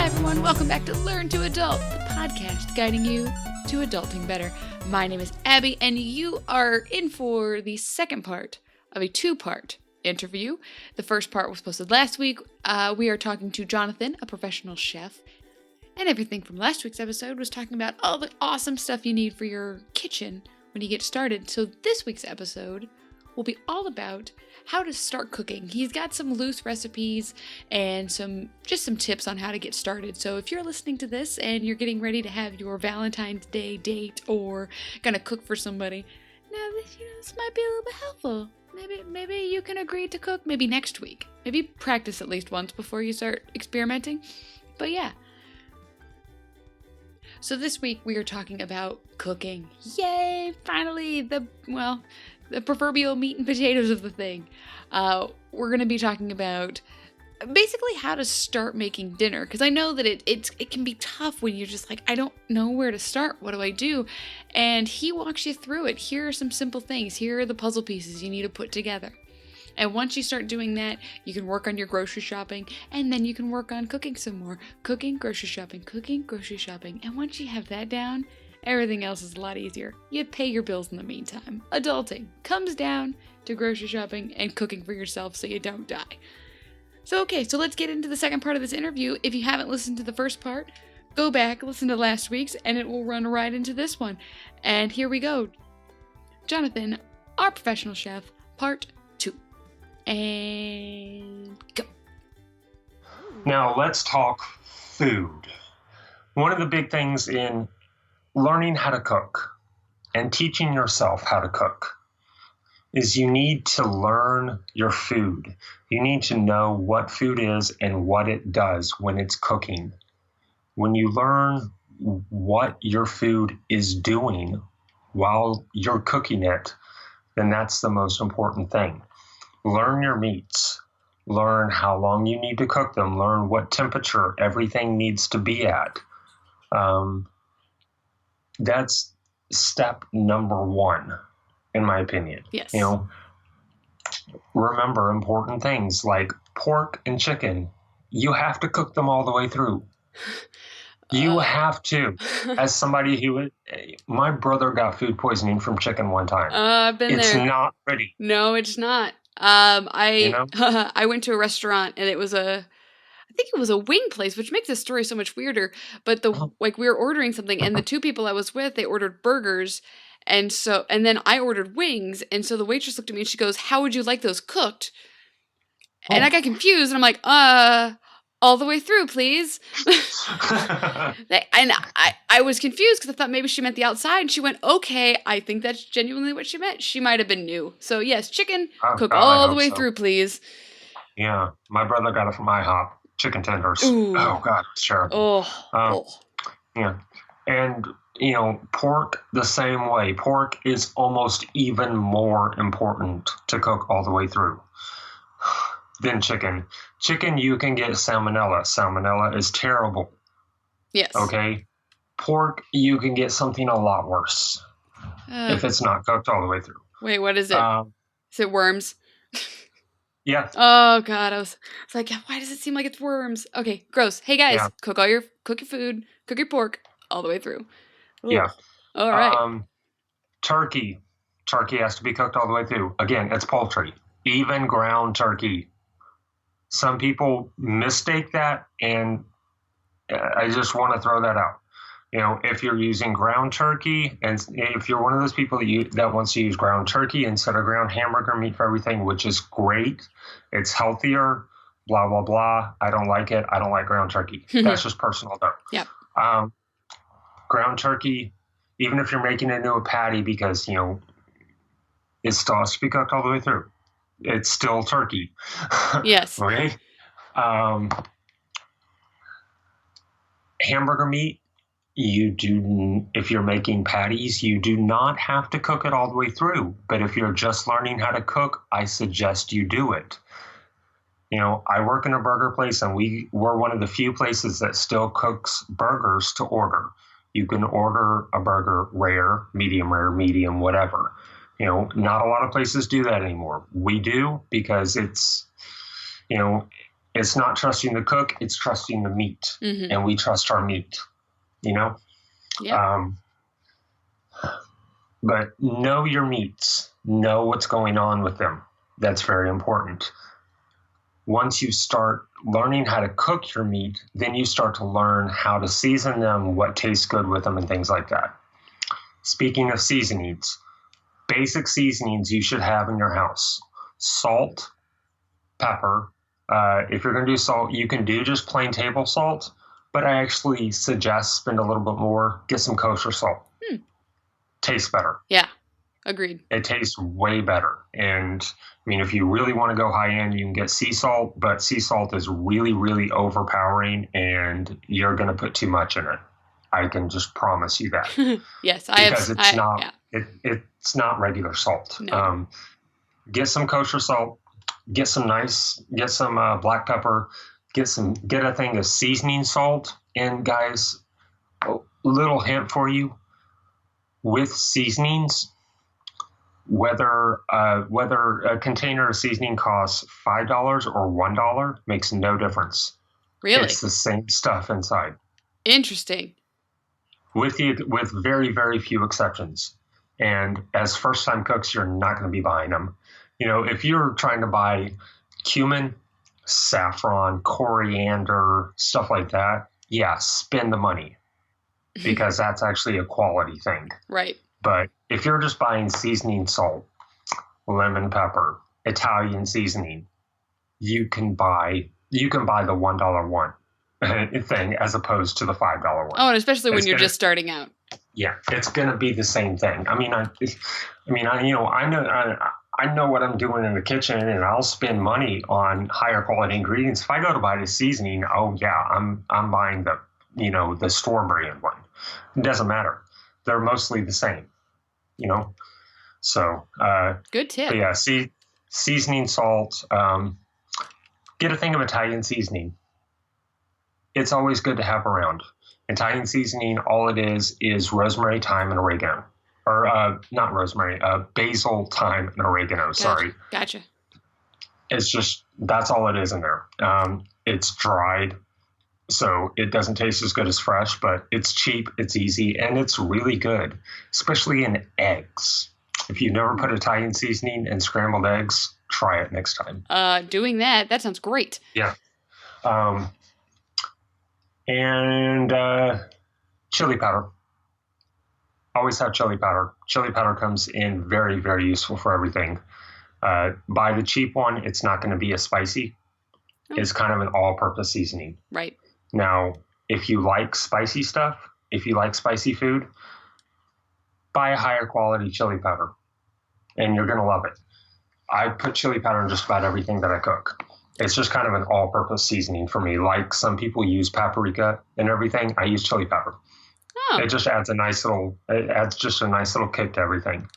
everyone, welcome back to Learn to Adult, the podcast guiding you to adulting better. My name is Abby, and you are in for the second part of a two-part interview. The first part was posted last week. We are talking to Jonathan, a professional chef, and everything from last week's episode was talking about all the awesome stuff you need for your kitchen when you get started. So this week's episode will be all about how to start cooking. He's got some loose recipes and some tips on how to get started. So if you're listening to this and you're getting ready to have your Valentine's Day date or gonna cook for somebody, now this might be a little bit helpful. Maybe you can agree to cook maybe next week. Maybe practice at least once before you start experimenting. But yeah. So this week we are talking about cooking. Yay! Finally, the proverbial meat and potatoes of the thing. We're going to be talking about basically how to start making dinner, because I know that it can be tough when you're just like, I don't know where to start. What do I do? And he walks you through it. Here are some simple things. Here are the puzzle pieces you need to put together. And once you start doing that, you can work on your grocery shopping, and then you can work on cooking some more. Cooking, grocery shopping, cooking, grocery shopping. And once you have that down, everything else is a lot easier. You pay your bills in the meantime. Adulting comes down to grocery shopping and cooking for yourself so you don't die. So let's get into the second part of this interview. If you haven't listened to the first part, go back, listen to last week's, and it will run right into this one. And here we go. Jonathan, our professional chef, part 2. And go. Now let's talk food. One of the big things in learning how to cook and teaching yourself how to cook is you need to learn your food. You need to know what food is and what it does when it's cooking. When you learn what your food is doing while you're cooking it, then that's the most important thing. Learn your meats. Learn how long you need to cook them. Learn what temperature everything needs to be at. That's step number 1, in my opinion. Yes. Remember important things like pork and chicken. You have to cook them all the way through. You have to. As somebody my brother got food poisoning from chicken one time. I've been there. It's not pretty. No, it's not. I went to a restaurant and I think it was a wing place, which makes this story so much weirder. But we were ordering something, and the two people I was with, they ordered burgers, and then I ordered wings, and so the waitress looked at me and she goes, "How would you like those cooked?" And I got confused, and I'm like, all the way through, please." And I was confused because I thought maybe she meant the outside, and she went, "Okay, I think that's genuinely what she meant." She might have been new. So yes, chicken, cook all the way through, please. Yeah, my brother got it from IHOP. Chicken tenders. Ooh. Oh, God, it's terrible. Yeah. And, pork the same way. Pork is almost even more important to cook all the way through than chicken. Chicken, you can get salmonella. Salmonella is terrible. Yes. Okay? Pork, you can get something a lot worse if it's not cooked all the way through. Wait, what is it? Is it worms? Yeah. Oh God, I was like, why does it seem like it's worms? Okay, gross. Hey guys, cook your food, cook your pork all the way through. Ooh. Yeah. All right. Turkey has to be cooked all the way through. Again, it's poultry, even ground turkey. Some people mistake that, and I just want to throw that out. If you're using ground turkey, and if you're one of those people that wants to use ground turkey instead of ground hamburger meat for everything, which is great, it's healthier, blah, blah, blah. I don't like it. I don't like ground turkey. That's just personal though. Yep. Ground turkey, even if you're making it into a patty, because, it still has to be cooked all the way through. It's still turkey. Yes. Okay. Hamburger meat. If you're making patties, you do not have to cook it all the way through. But if you're just learning how to cook, I suggest you do it. I work in a burger place, and we're one of the few places that still cooks burgers to order. You can order a burger rare, medium, whatever. Not a lot of places do that anymore. We do because it's, It's not trusting the cook, it's trusting the meat. Mm-hmm. And we trust our meat, you know? Yeah. But know your meats. Know what's going on with them. That's very important. Once you start learning how to cook your meat, then you start to learn how to season them, what tastes good with them, and things like that. Speaking of seasonings, basic seasonings you should have in your house. Salt, pepper. If you're going to do salt, you can do just plain table salt, but I actually suggest spend a little bit more. Get some kosher salt. Tastes better. Yeah, agreed. It tastes way better. And I mean, if you really want to go high end, you can get sea salt, but sea salt is really, really overpowering and you're going to put too much in it. I can just promise you that. Yes, because it's not regular salt. No. Get some kosher salt, get some black pepper, get a thing of seasoning salt. And guys, a little hint for you. With seasonings, whether a container of seasoning costs $5 or $1 makes no difference. Really? It's the same stuff inside. Interesting. With very, very few exceptions. And as first-time cooks, you're not going to be buying them. You know, if you're trying to buy cumin, saffron, coriander, stuff like that, yeah, spend the money. Because that's actually a quality thing. Right. But if you're just buying seasoning salt, lemon pepper, Italian seasoning, you can buy the $1 one thing as opposed to the $5 one. Oh, and especially when you're just starting out. Yeah, it's going to be the same thing. I know what I'm doing in the kitchen, and I'll spend money on higher quality ingredients. If I go to buy the seasoning, oh yeah, I'm buying the store brand one. It doesn't matter. They're mostly the same, So good tip. But yeah, seasoning salt. Get a thing of Italian seasoning. It's always good to have around. Italian seasoning, all it is rosemary, thyme, and oregano. Or not rosemary, basil, thyme, and oregano. Gotcha. Sorry. Gotcha. It's just, that's all it is in there. It's dried. So it doesn't taste as good as fresh, but it's cheap, it's easy, and it's really good, especially in eggs. If you've never put Italian seasoning in scrambled eggs, try it next time. Doing that sounds great. Yeah. And chili powder. Always have chili powder. Chili powder comes in very, very useful for everything. Buy the cheap one. It's not going to be as spicy. Oh. It's kind of an all-purpose seasoning. Right. Now, if you like spicy stuff, if you like spicy food, buy a higher quality chili powder, and you're going to love it. I put chili powder in just about everything that I cook. It's just kind of an all-purpose seasoning for me. Like some people use paprika and everything, I use chili powder. Oh. It just adds a nice little kick to everything.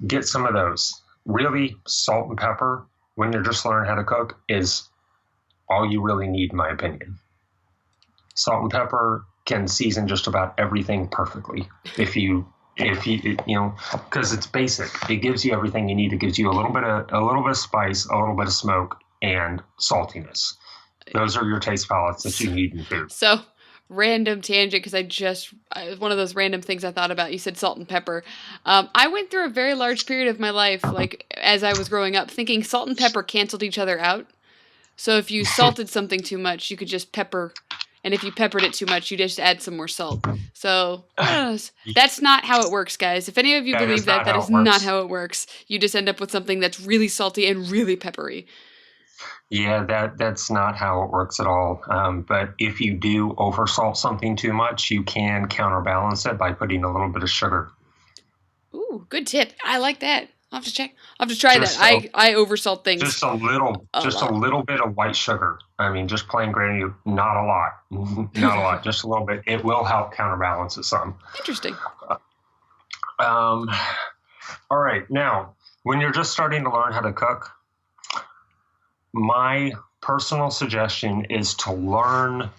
Get some of those. Really, salt and pepper, when you're just learning how to cook, is all you really need, in my opinion. Salt and pepper can season just about everything perfectly. If you because it's basic. It gives you everything you need. It gives you a little bit of spice, a little bit of smoke, and saltiness. Those are your taste palettes that you need in food. So, random tangent, because one of those random things I thought about. You said salt and pepper. I went through a very large period of my life, like as I was growing up, thinking salt and pepper canceled each other out. So if you salted something too much, you could just pepper. And if you peppered it too much, you just add some more salt. So that's not how it works, guys. If any of you believe that is not how it works. You just end up with something that's really salty and really peppery. Yeah, that's not how it works at all. But if you do oversalt something too much, you can counterbalance it by putting a little bit of sugar. Ooh, good tip. I like that. I'll have to check. I'll have to try that. I oversalt things. Just a little bit of white sugar. I mean, just plain granule, not a lot. Not a lot, just a little bit. It will help counterbalance it some. Interesting. All right. Now, when you're just starting to learn how to cook, my personal suggestion is to learn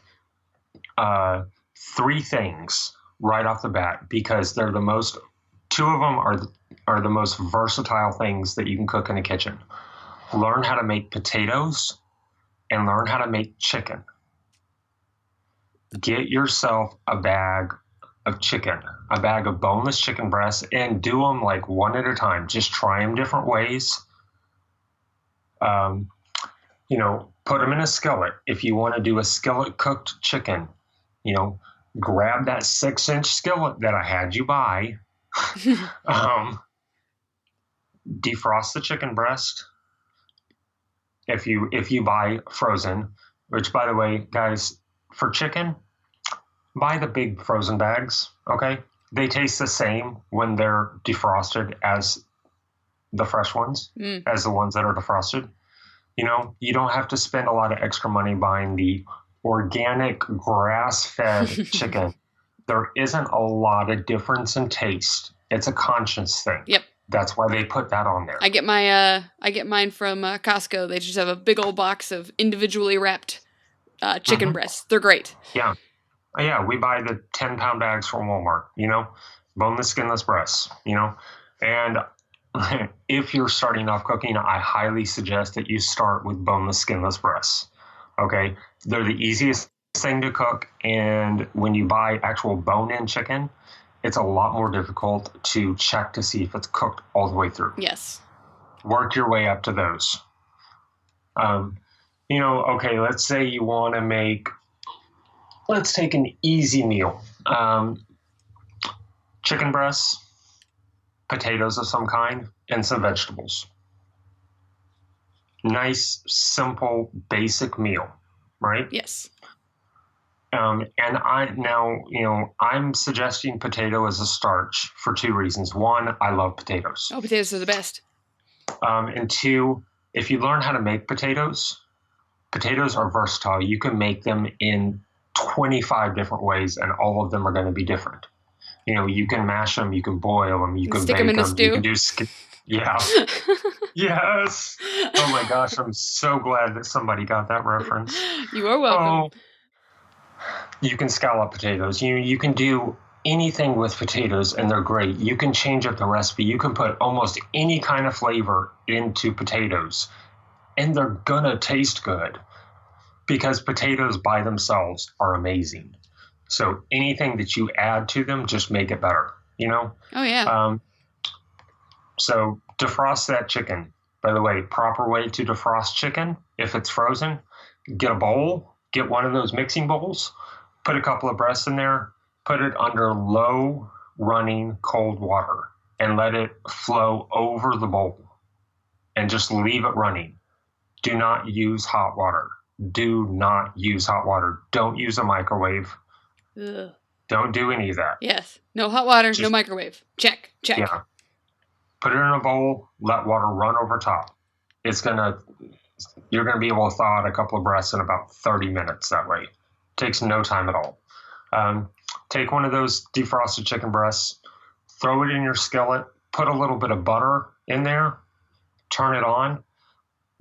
3 things right off the bat, because they're two of them are the most versatile things that you can cook in a kitchen. Learn how to make potatoes and learn how to make chicken. Get yourself a bag of chicken, a bag of boneless chicken breasts, and do them like one at a time. Just try them different ways. Put them in a skillet. If you want to do a skillet cooked chicken, grab that 6-inch skillet that I had you buy. Defrost the chicken breast. If you buy frozen, which by the way, guys, for chicken, buy the big frozen bags. Okay, they taste the same when they're defrosted as the fresh ones, as the ones that are defrosted. You don't have to spend a lot of extra money buying the organic grass-fed chicken. There isn't a lot of difference in taste. It's a conscience thing. Yep. That's why they put that on there. I get mine from Costco. They just have a big old box of individually wrapped chicken breasts. They're great. Yeah. Yeah, we buy the 10-pound bags from Walmart, boneless, skinless breasts, and if you're starting off cooking, I highly suggest that you start with boneless, skinless breasts. Okay, they're the easiest thing to cook, and when you buy actual bone-in chicken, it's a lot more difficult to check to see if it's cooked all the way through. Yes. Work your way up to those. Okay, let's say you want to let's take an easy meal. Chicken breasts, potatoes of some kind, and some vegetables. Nice, simple, basic meal, right? Yes. I'm suggesting potato as a starch for 2 reasons. 1, I love potatoes. Oh, potatoes are the best. And 2, if you learn how to make potatoes are versatile. You can make them in 25 different ways, and all of them are going to be different. You can mash them, you can boil them, you can stick bake them in a them, stew. you can do yeah. Yes. Oh my gosh, I'm so glad that somebody got that reference. You are welcome. You can scallop potatoes. You can do anything with potatoes, and they're great. You can change up the recipe. You can put almost any kind of flavor into potatoes, and they're gonna taste good because potatoes by themselves are amazing. So anything that you add to them, just make it better, Oh, yeah. So defrost that chicken. By the way, proper way to defrost chicken, if it's frozen, get a bowl, get one of those mixing bowls, put a couple of breasts in there, put it under low running cold water, and let it flow over the bowl. And just leave it running. Do not use hot water. Do not use hot water. Don't use a microwave. Ugh. Don't do any of that. Yes. No hot water, no microwave. Check. Yeah. Put it in a bowl, let water run over top. You're going to be able to thaw out a couple of breasts in about 30 minutes that way. Takes no time at all. Take one of those defrosted chicken breasts, throw it in your skillet, put a little bit of butter in there, turn it on,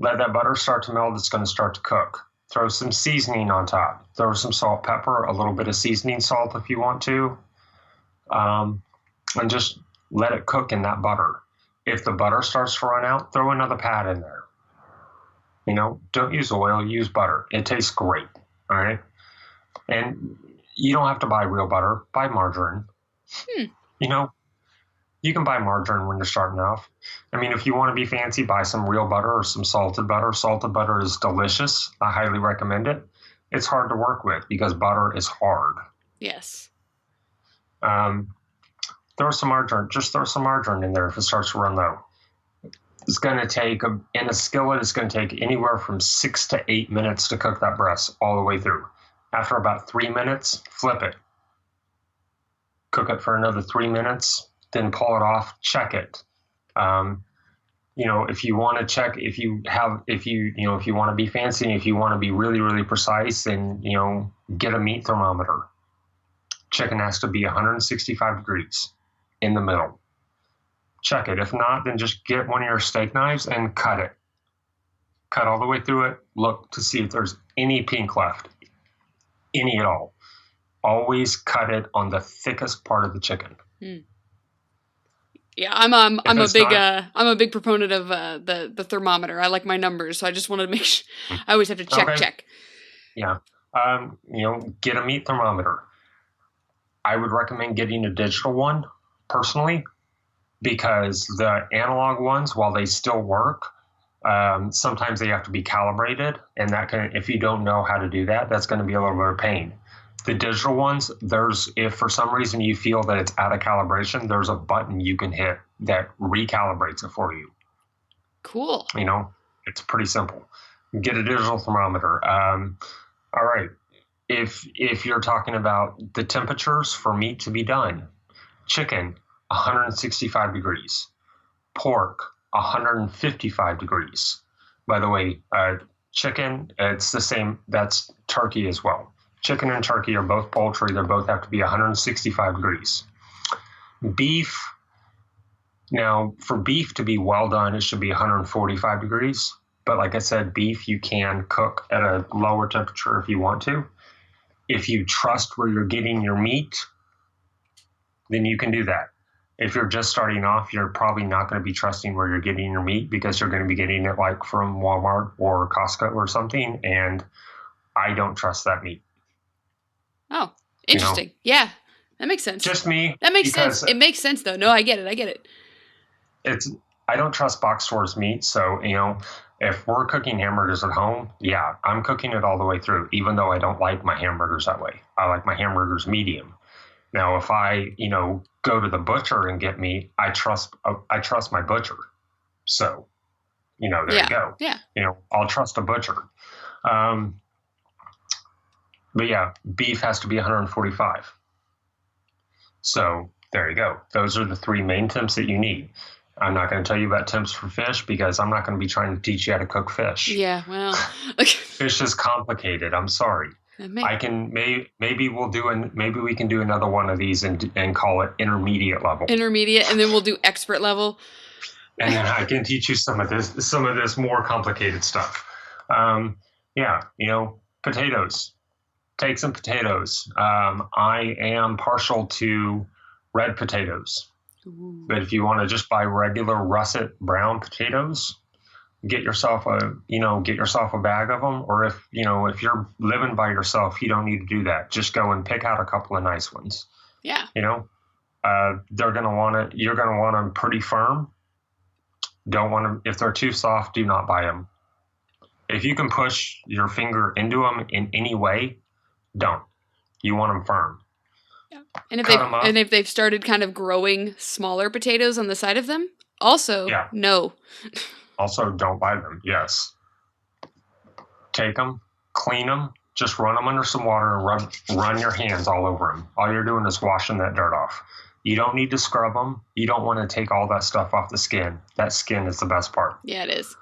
let that butter start to melt. It's going to start to cook. Throw some seasoning on top. Throw some salt, pepper, a little bit of seasoning salt if you want to, and just let it cook in that butter. If the butter starts to run out, throw another pat in there. Don't use oil, use butter. It tastes great, all right? And you don't have to buy real butter. Buy margarine. You can buy margarine when you're starting off. If you want to be fancy, buy some real butter or some salted butter. Salted butter is delicious. I highly recommend it. It's hard to work with because butter is hard. Yes. Throw some margarine. Just throw some margarine in there if it starts to run low. It's going to take, in a skillet, it's going to take anywhere from 6 to 8 minutes to cook that breast all the way through. After about 3 minutes, flip it. Cook it for another 3 minutes, then pull it off, check it. If you want to check, if you want to be fancy, and if you want to be really, really precise, then, get a meat thermometer. Chicken has to be 165 degrees in the middle. Check it. If not, then just get one of your steak knives and cut it. Cut all the way through it. Look to see if there's any pink left. Any at all. Always cut it on the thickest part of the chicken. Yeah, I'm If it's not, I'm a big proponent of the thermometer. I like my numbers, so I just wanted to make sure. I always have to okay, check. yeah. Get a meat thermometer. I would recommend getting a digital one personally because the analog ones, while they still work, sometimes they have to be calibrated, and that can, if you don't know how to do that, that's going to be a little bit of pain. The digital ones, if for some reason you feel that it's out of calibration, there's a button you can hit that recalibrates it for you. Cool. It's pretty simple. Get a digital thermometer. All right. If you're talking about the temperatures for meat to be done, chicken 165 degrees, pork 155 degrees. By the way, chicken, it's the same. That's turkey as well. Chicken and turkey are both poultry. They both have to be 165 degrees. Beef, now for beef to be well done, it should be 145 degrees. But like I said, beef you can cook at a lower temperature if you want to. If you trust where you're getting your meat, then you can do that. If you're just starting off, you're probably not going to be trusting where you're getting your meat because you're going to be getting it like from Walmart or Costco or something. And I don't trust that meat. Oh, interesting. Yeah, that makes sense. Just me. That makes sense. It makes sense though. No, I get it. I don't trust box stores meat. So, if we're cooking hamburgers at home, yeah, I'm cooking it all the way through, even though I don't like my hamburgers that way. I like my hamburgers medium. Now, if I, go to the butcher and get meat, I trust my butcher. So, there you go. Yeah. I'll trust a butcher. But yeah, beef has to be 145. So there you go. Those are the three main temps that you need. I'm not going to tell you about temps for fish because I'm not going to be trying to teach you how to cook fish. Yeah, well, fish is complicated. I'm sorry. I can maybe we can do another one of these and call it intermediate level. Intermediate, and then we'll do expert level. And then I can teach you some of this more complicated stuff. Potatoes. Take some potatoes. I am partial to red potatoes. Ooh. But if you want to just buy regular russet brown potatoes, get yourself a bag of them. Or if you're living by yourself, you don't need to do that. Just go and pick out a couple of nice ones. Yeah. You're going to want them pretty firm. Don't want them, if they're too soft, do not buy them. If you can push your finger into them in any way, don't. You want them firm. Yeah. And if they've started kind of growing smaller potatoes on the side of them, also no. Also, don't buy them. Yes. Take them, clean them, just run them under some water and run your hands all over them. All you're doing is washing that dirt off. You don't need to scrub them. You don't want to take all that stuff off the skin. That skin is the best part. Yeah, it is.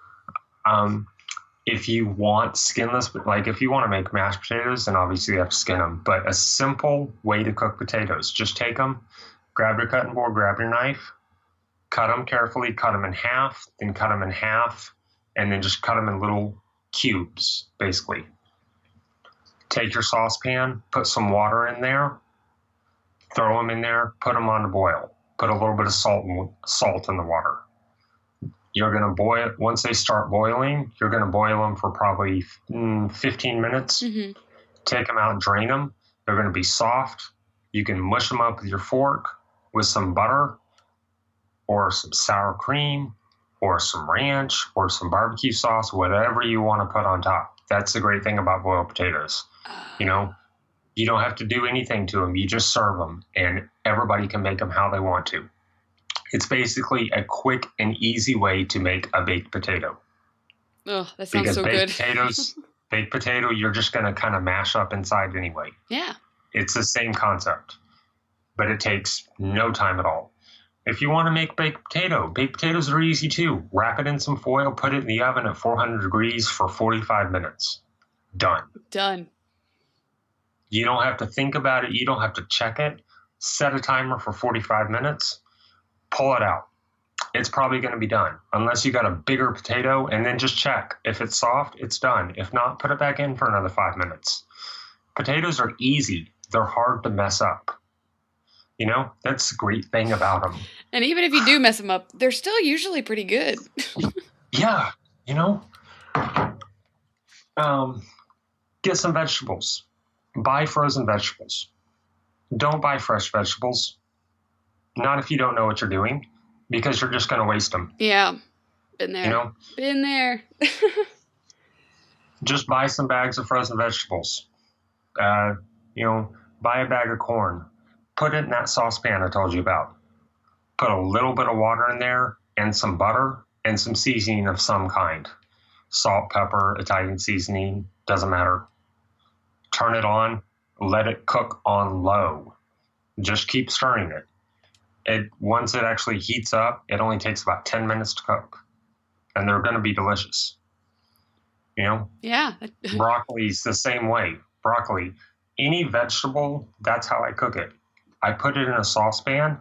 If you want skinless, like if you want to make mashed potatoes, then obviously you have to skin them. But a simple way to cook potatoes, just take them, grab your cutting board, grab your knife, cut them carefully, cut them in half, then cut them in half, and then just cut them in little cubes, basically. Take your saucepan, put some water in there, throw them in there, put them on to boil. Put a little bit of salt in the water. You're going to boil, once they start boiling, you're going to boil them for probably 15 minutes. Mm-hmm. Take them out, drain them. They're going to be soft. You can mush them up with your fork with some butter or some sour cream or some ranch or some barbecue sauce, whatever you want to put on top. That's the great thing about boiled potatoes. You don't have to do anything to them. You just serve them, and everybody can make them how they want to. It's basically a quick and easy way to make a baked potato. Oh, that sounds so good. Baked potato, you're just going to kind of mash up inside anyway. Yeah. It's the same concept, but it takes no time at all. If you want to make baked potatoes are easy too. Wrap it in some foil, put it in the oven at 400 degrees for 45 minutes. Done. You don't have to think about it. You don't have to check it. Set a timer for 45 minutes. Pull it out. It's probably going to be done unless you got a bigger potato, and then just check. If it's soft, it's done. If not, put it back in for another 5 minutes. Potatoes are easy. They're hard to mess up. You know, that's the great thing about them. And even if you do mess them up, they're still usually pretty good. Yeah, you know. Get some vegetables. Buy frozen vegetables. Don't buy fresh vegetables. Not if you don't know what you're doing, because you're just going to waste them. Yeah, been there. You know? Been there. Just buy some bags of frozen vegetables. You know, buy a bag of corn. Put it in that saucepan I told you about. Put a little bit of water in there and some butter and some seasoning of some kind. Salt, pepper, Italian seasoning, doesn't matter. Turn it on, let it cook on low. Just keep stirring it. Once it actually heats up, it only takes about 10 minutes to cook. And they're going to be delicious. You know? Yeah. Broccoli's the same way. Broccoli. Any vegetable, that's how I cook it. I put it in a saucepan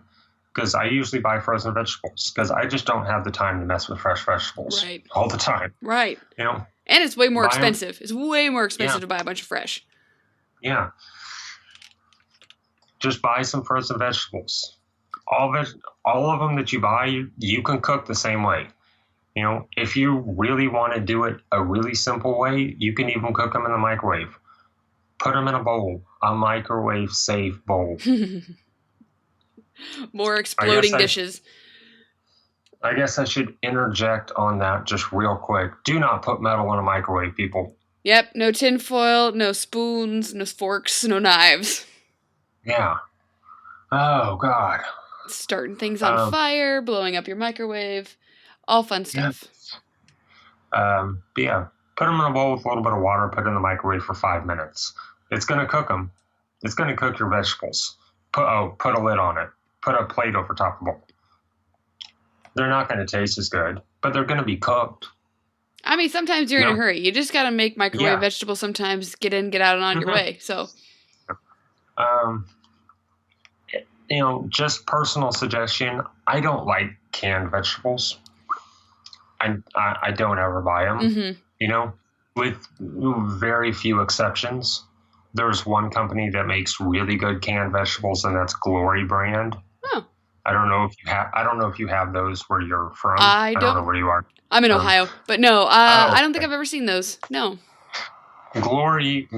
because I usually buy frozen vegetables because I just don't have the time to mess with fresh vegetables all the time. Right. You know? And it's way more expensive. It's way more expensive to buy a bunch of fresh. Yeah. Just buy some frozen vegetables. All of them that you buy, you can cook the same way. You know, if you really want to do it a really simple way, you can even cook them in the microwave. Put them in a bowl, a microwave-safe bowl. More exploding dishes. I guess I should interject on that just real quick. Do not put metal in a microwave, people. Yep, no tin foil, no spoons, no forks, no knives. Yeah. Oh, God. Starting things on fire, blowing up your microwave, all fun stuff. But yeah, put them in a bowl with a little bit of water, put it in the microwave for 5 minutes. It's going to cook them. It's going to cook your vegetables. Put a lid on it. Put a plate over top of the bowl. They're not going to taste as good, but they're going to be cooked. I mean, sometimes you're in a hurry. You just got to make microwave vegetables sometimes, get in, get out, and on your way. So, you know, just personal suggestion. I don't like canned vegetables. I don't ever buy them. Mm-hmm. You know, with very few exceptions. There's one company that makes really good canned vegetables, and that's Glory brand. Oh. I don't know if you have those where you're from. I don't know where you are. I'm in Ohio, but no, I don't think I've ever seen those. No. Glory,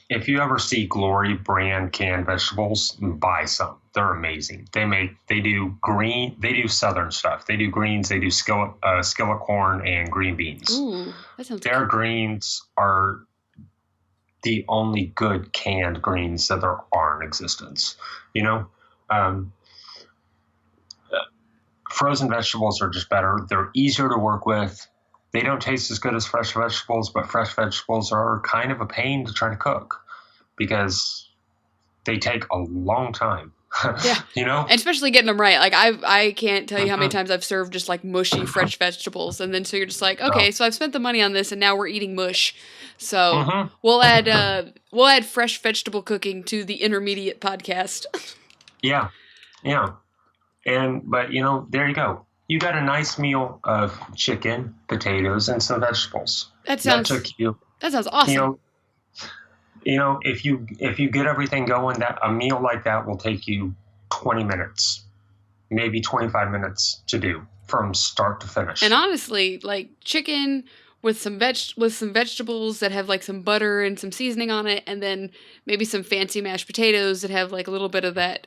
if you ever see Glory brand canned vegetables, buy some. They're amazing. They do southern stuff. They do greens, they do skillet corn and green beans. Ooh, that sounds Their greens are the only good canned greens that there are in existence. You know? Frozen vegetables are just better. They're easier to work with. They don't taste as good as fresh vegetables, but fresh vegetables are kind of a pain to try to cook because they take a long time. Yeah. You know? And especially getting them right. Like, I can't tell you how many times I've served just like mushy fresh vegetables. And then so you're just like, okay, so I've spent the money on this and now we're eating mush. So we'll add fresh vegetable cooking to the intermediate podcast. Yeah. Yeah. But you know, there you go. You got a nice meal of chicken, potatoes, and some vegetables. That sounds awesome. You know, if you get everything going, that a meal like that will take you 20 minutes, maybe 25 minutes to do from start to finish. And honestly, like chicken with some vegetables that have like some butter and some seasoning on it, and then maybe some fancy mashed potatoes that have like a little bit of that.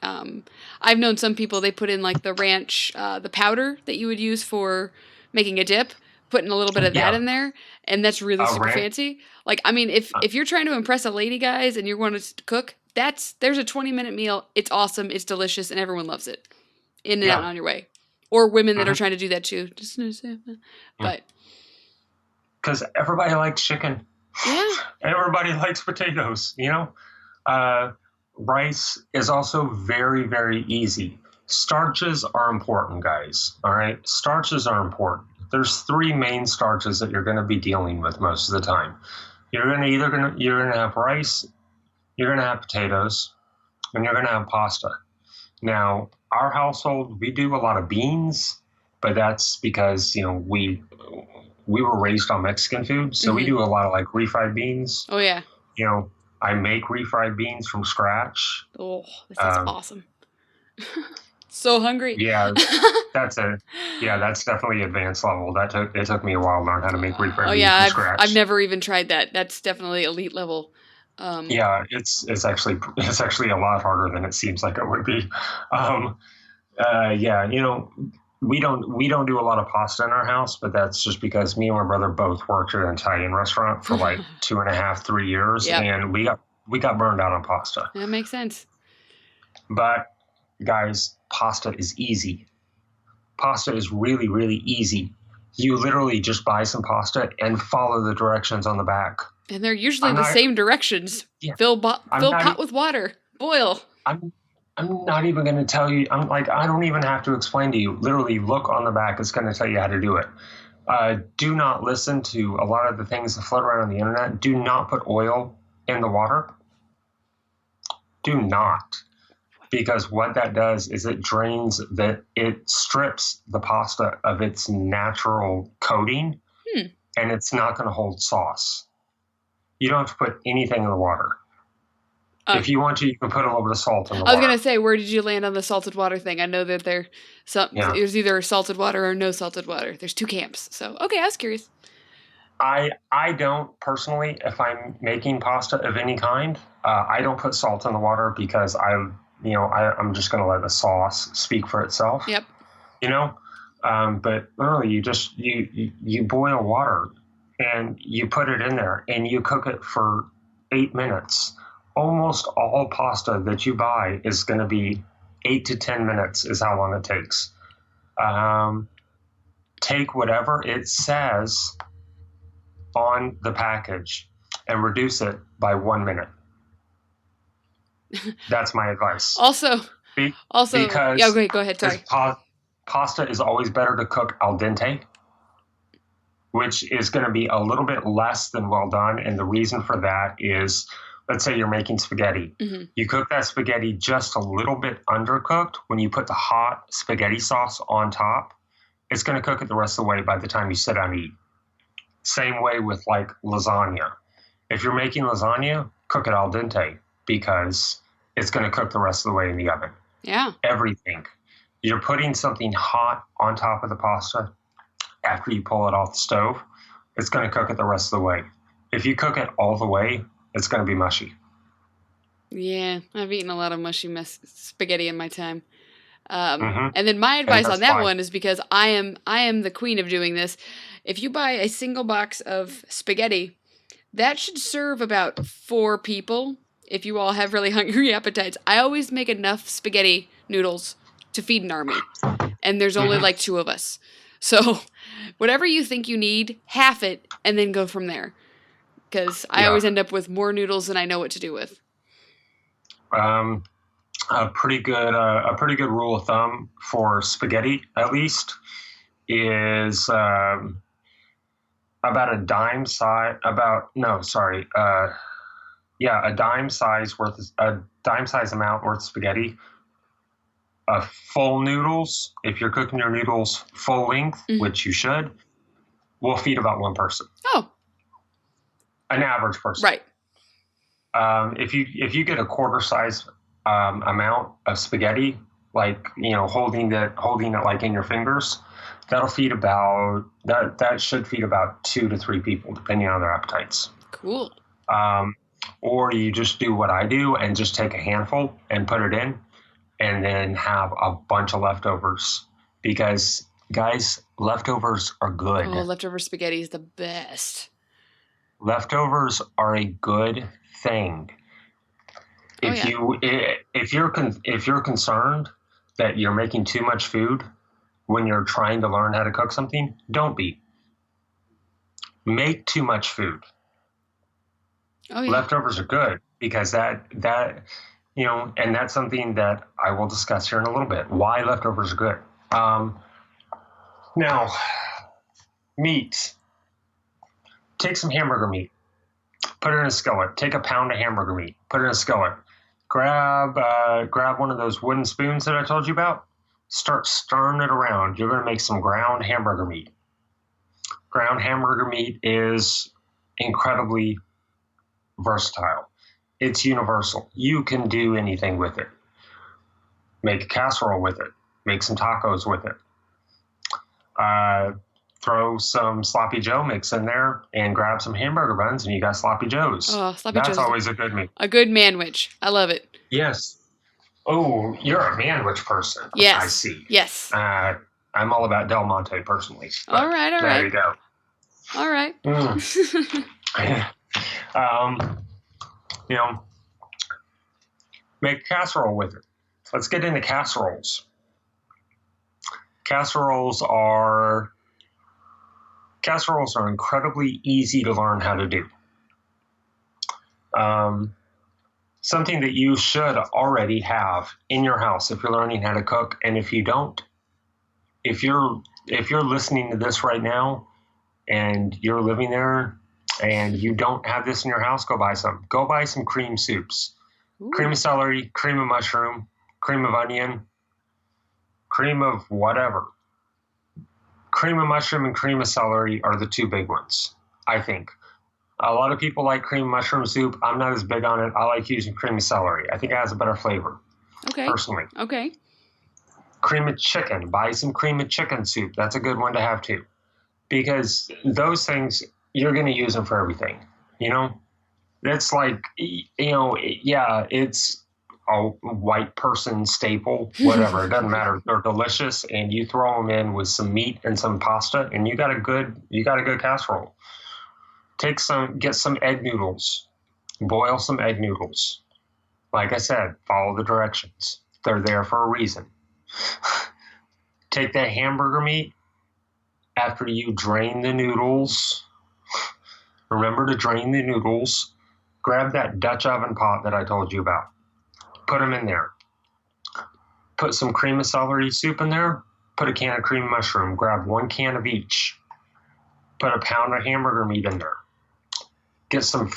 I've known some people, they put in like the ranch, the powder that you would use for making a dip, putting a little bit of that in there, and that's really super fancy. Like, I mean, if you're trying to impress a lady, guys, and you're going to cook, there's a 20-minute meal. It's awesome, it's delicious, and everyone loves it. In and out and on your way. Or women that are trying to do that too. But because everybody likes chicken. Yeah. Everybody likes potatoes, you know? Rice is also very, very easy. Starches are important, guys. All right? Starches are important. There's 3 main starches that you're going to be dealing with most of the time. You're going to have rice, you're going to have potatoes, and you're going to have pasta. Now, our household, we do a lot of beans, but that's because, you know, we were raised on Mexican food, so we do a lot of like refried beans. Oh yeah. You know, I make refried beans from scratch. Oh, this is awesome. So hungry. Yeah, that's definitely advanced level. It took me a while to learn how to make wheat bread Oh from yeah, I've scratch. never even tried that. That's definitely elite level. Yeah, it's actually a lot harder than it seems like it would be. Um, yeah, we don't do a lot of pasta in our house, but that's just because me and my brother both worked at an Italian restaurant for like 2.5, 3 years, Yep, and we got burned out on pasta. that makes sense. But guys, pasta is easy. Pasta is really, really easy. You literally just buy some pasta and follow the directions on the back. And they're usually I'm the not. same directions. Yeah, I'm Fill not. pot with water. Boil. I'm not even going to tell you. I'm like, I don't even have to explain to you. Literally, look on the back. It's going to tell you how to do it. Do not listen to a lot of the things that float around on the internet. Do not put oil in the water. Do not. Because what that does is it strips the pasta of its natural coating, and it's not going to hold sauce. You don't have to put anything in the water. If you want to, you can put a little bit of salt in the I was water. gonna say, where did you land on the salted water thing? I know that there's either salted water or no salted water. There's two camps. So okay, I was curious. I don't personally, if I'm making pasta of any kind, I don't put salt in the water because I'm just going to let the sauce speak for itself. Yep. But literally, you boil water and you put it in there and you cook it for 8 minutes. Almost all pasta that you buy is going to be 8 to 10 minutes is how long it takes. Take whatever it says on the package and reduce it by 1 minute. That's my advice. Also, because yeah, okay, go ahead. Sorry. Pasta is always better to cook al dente, which is going to be a little bit less than well done. And the reason for that is, let's say you're making spaghetti. Mm-hmm. You cook that spaghetti just a little bit undercooked. When you put the hot spaghetti sauce on top, it's going to cook it the rest of the way by the time you sit down and eat. Same way with like lasagna. If you're making lasagna, cook it al dente because it's going to cook the rest of the way in the oven. Yeah. Everything. You're putting something hot on top of the pasta after you pull it off the stove, it's going to cook it the rest of the way. If you cook it all the way, it's going to be mushy. Yeah, I've eaten a lot of mushy spaghetti in my time. And then my advice on that one is, because I am the queen of doing this. If you buy a single box of spaghetti, that should serve about 4 people if you all have really hungry appetites. I always make enough spaghetti noodles to feed an army, and there's only like 2 of us. So whatever you think you need, half it, and then go from there. Because I always end up with more noodles than I know what to do with. A pretty good rule of thumb for spaghetti, at least, is about a dime size. A dime size amount worth of spaghetti. Full noodles, if you're cooking your noodles full length, which you should, will feed about 1 person. Oh, an average person, right? If you get a quarter size amount of spaghetti, like holding it like in your fingers, that should feed about 2 to 3 people, depending on their appetites. Cool. Or you just do what I do and just take a handful and put it in, and then have a bunch of leftovers, because guys, leftovers are good. Oh, leftover spaghetti is the best. Leftovers are a good thing. If you're concerned that you're making too much food when you're trying to learn how to cook something, don't be. Make too much food. Oh, yeah. Leftovers are good, because that and that's something that I will discuss here in a little bit, why leftovers are good. Now, meat. Take some hamburger meat, put it in a skillet. Take a pound of hamburger meat, put it in a skillet. Grab one of those wooden spoons that I told you about. Start stirring it around. You're going to make some ground hamburger meat. Ground hamburger meat is incredibly versatile. It's universal. You can do anything with it. Make a casserole with it. Make some tacos with it. Throw some sloppy Joe mix in there and grab some hamburger buns, and you got sloppy Joes. Oh, sloppy That's Joe's always a good meal. a good manwich. I love it. Yes. Oh, you're a manwich person. Yes. I see. Yes. I'm all about Del Monte personally. All right. There you go. All right. Make a casserole with it. Let's get into casseroles. Casseroles are incredibly easy to learn how to do. Something that you should already have in your house if you're learning how to cook. And if you don't, if you're listening to this right now and you're living there and you don't have this in your house, go buy some. Go buy some cream soups. Ooh. Cream of celery, cream of mushroom, cream of onion, cream of whatever. Cream of mushroom and cream of celery are the two big ones, I think. A lot of people like cream of mushroom soup. I'm not as big on it. I like using cream of celery. I think it has a better flavor. Okay. Personally. Okay. Cream of chicken. Buy some cream of chicken soup. That's a good one to have too. Because those things, you're going to use them for everything. It's like, it's a white person staple, whatever. It doesn't matter. They're delicious, and you throw them in with some meat and some pasta, and you got a good casserole. Get some egg noodles, boil some egg noodles. Like I said, follow the directions. They're there for a reason. Take that hamburger meat after you drain the noodles. Remember to drain the noodles. Grab that Dutch oven pot that I told you about. Put them in there. Put some cream of celery soup in there. Put a can of cream of mushroom. Grab 1 can of each. Put a pound of hamburger meat in there. Get some